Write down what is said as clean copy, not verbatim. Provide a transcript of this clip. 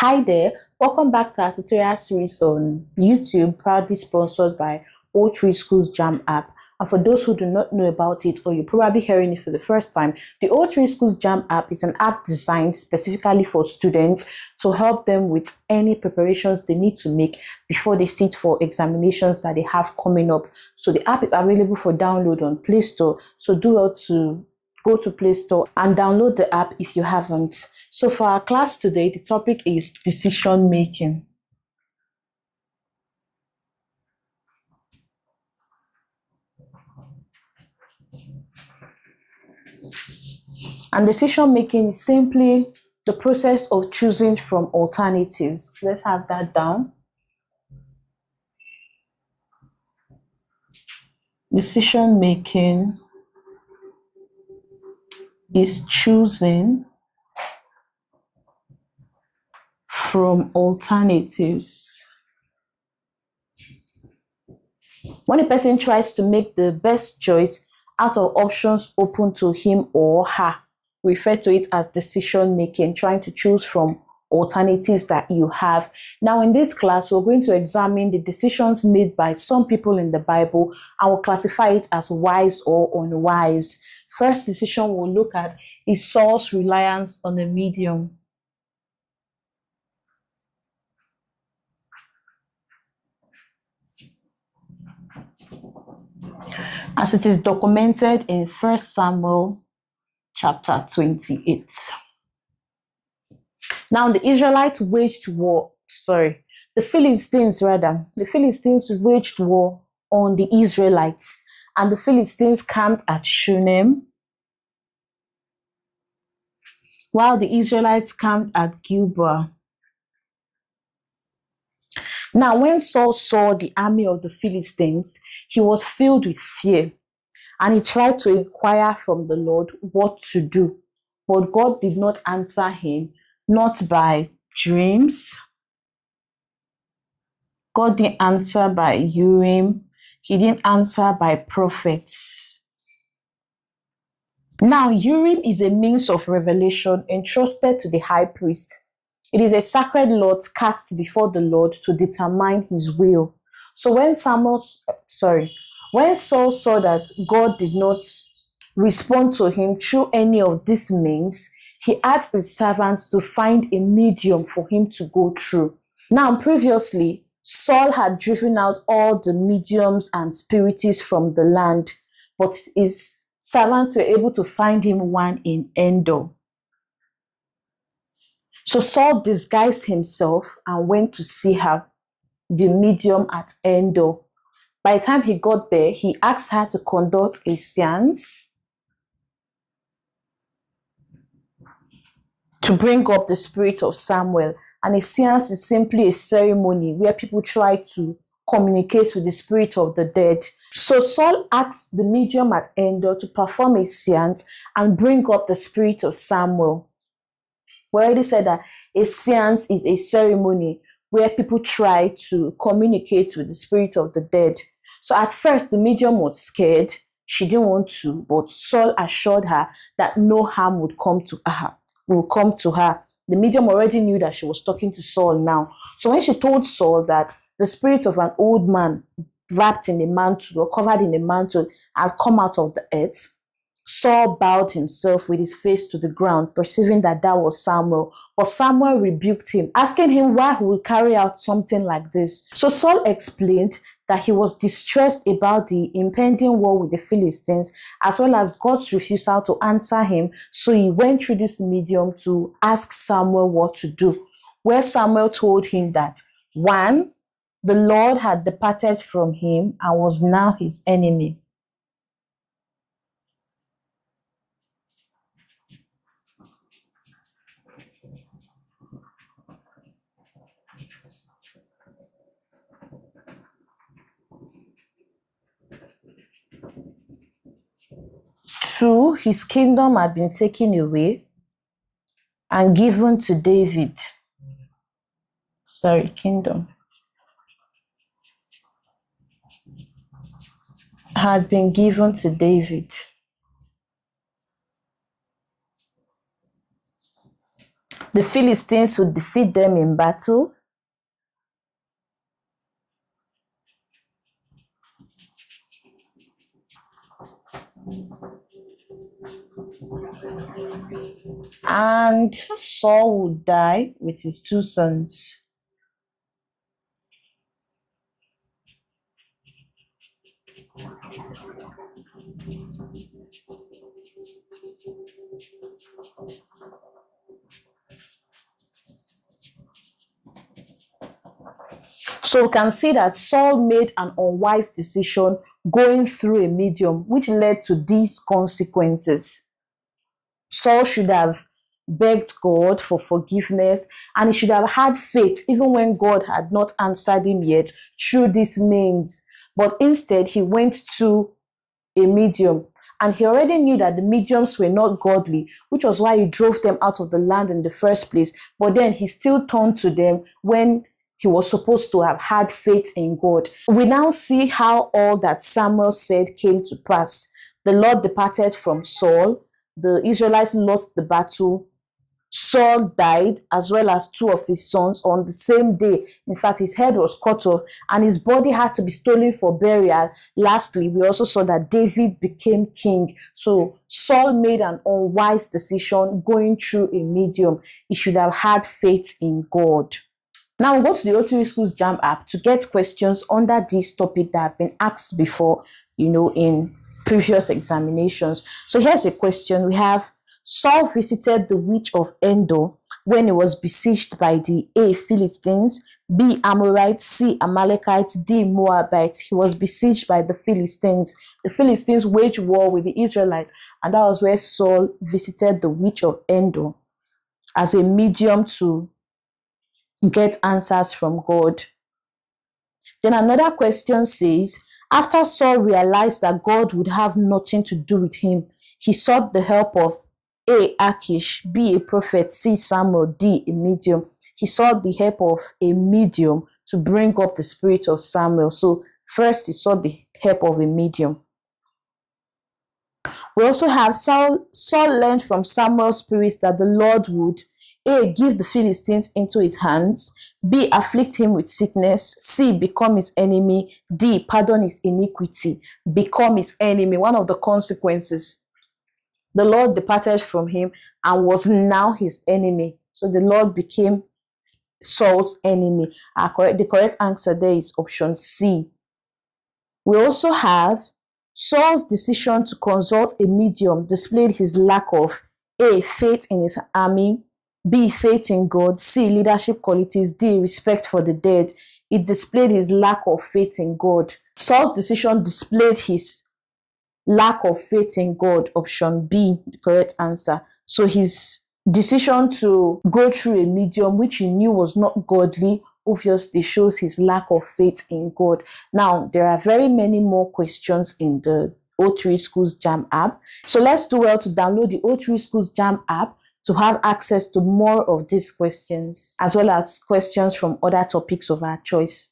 Hi there, welcome back to our tutorial series on YouTube, proudly sponsored by O3 Schools JAMB app. And for those who do not know about it, or you're probably hearing it for the first time, the O3 Schools JAMB app is an app designed specifically for students to help them with any preparations they need to make before they sit for examinations that they have coming up. So the app is available for download on Play Store. So do well to go to Play Store and download the app if you haven't. So for our class today, the topic is decision making. And decision making is simply the process of choosing from alternatives. Let's have that down. Decision making is choosing from alternatives. When a person tries to make the best choice out of options open to him or her, we refer to it as decision making, trying to choose from alternatives that you have. Now in this class, we're going to examine the decisions made by some people in the Bible and we'll classify it as wise or unwise. First decision we'll look at is Saul's reliance on a medium. As it is documented in 1 Samuel chapter 28. Now the Israelites waged war, the Philistines waged war on the Israelites, and the Philistines camped at Shunem, while the Israelites camped at Gilboa. Now when Saul saw the army of the Philistines, he was filled with fear, and he tried to inquire from the Lord what to do. But God did not answer him, not by dreams. God didn't answer by Urim. He didn't answer by prophets. Now, Urim is a means of revelation entrusted to the high priest. It is a sacred lot cast before the Lord to determine his will. So when Saul saw that God did not respond to him through any of these means, he asked his servants to find a medium for him to go through. Now, previously, Saul had driven out all the mediums and spiritists from the land, but his servants were able to find him one in Endor. So Saul disguised himself and went to see her, the medium at Endor. By the time he got there, he asked her to conduct a seance to bring up the spirit of Samuel. And a seance is simply a ceremony where people try to communicate with the spirit of the dead. So Saul asked the medium at Endor to perform a seance and bring up the spirit of Samuel. We already said that a seance is a ceremony where people try to communicate with the spirit of the dead. So at first, the medium was scared. She didn't want to, but Saul assured her that no harm would come to her. The medium already knew that she was talking to Saul now. So when she told Saul that the spirit of an old man wrapped in a mantle or covered in a mantle had come out of the earth, Saul bowed himself with his face to the ground, perceiving that that was Samuel. But Samuel rebuked him, asking him why he would carry out something like this. So Saul explained that he was distressed about the impending war with the Philistines, as well as God's refusal to answer him. So he went through this medium to ask Samuel what to do, where Samuel told him that, 1, the Lord had departed from him and was now his enemy. 2, his kingdom had been taken away and given to David. Kingdom had been given to David. The Philistines would defeat them in battle. And Saul would die with his 2 sons. So we can see that Saul made an unwise decision going through a medium, which led to these consequences. Saul should have begged God for forgiveness, and he should have had faith even when God had not answered him yet through these means. But instead, he went to a medium, and he already knew that the mediums were not godly, which was why he drove them out of the land in the first place. But then he still turned to them when he was supposed to have had faith in God. We now see how all that Samuel said came to pass. The Lord departed from Saul. The Israelites lost the battle. Saul died, as well as 2 of his sons on the same day. In fact, his head was cut off and his body had to be stolen for burial. Lastly, we also saw that David became king. So Saul made an unwise decision going through a medium. He should have had faith in God. Now we'll go to the O3 Schools JAMB app to get questions under this topic that have been asked before, in previous examinations. So here's a question. We have: Saul visited the witch of Endor when he was besieged by the A. Philistines, B. Amorites, C. Amalekites, D. Moabites. He was besieged by the Philistines. The Philistines waged war with the Israelites, and that was where Saul visited the witch of Endor as a medium to get answers from God. Then another question says, after Saul realized that God would have nothing to do with him, he sought the help of A. Achish, B. a prophet, C. Samuel, D. a medium. He sought the help of a medium to bring up the spirit of Samuel. So first he sought the help of a medium. We also have Saul learned from Samuel's spirits that the Lord would A. give the Philistines into his hands, B. afflict him with sickness, C. become his enemy, D. pardon his iniquity. Become his enemy, one of the consequences. The Lord departed from him and was now his enemy. So the Lord became Saul's enemy. The correct answer there is option C. We also have Saul's decision to consult a medium displayed his lack of A. faith in his army, B. faith in God, C. leadership qualities, D. respect for the dead. It displayed his lack of faith in God. Saul's decision displayed his lack of faith in God. Option B, the correct answer. So his decision to go through a medium which he knew was not godly obviously shows his lack of faith in God. Now, there are very many more questions in the O3 Schools JAMB app. So let's do well to download the O3 Schools JAMB app to have access to more of these questions, as well as questions from other topics of our choice.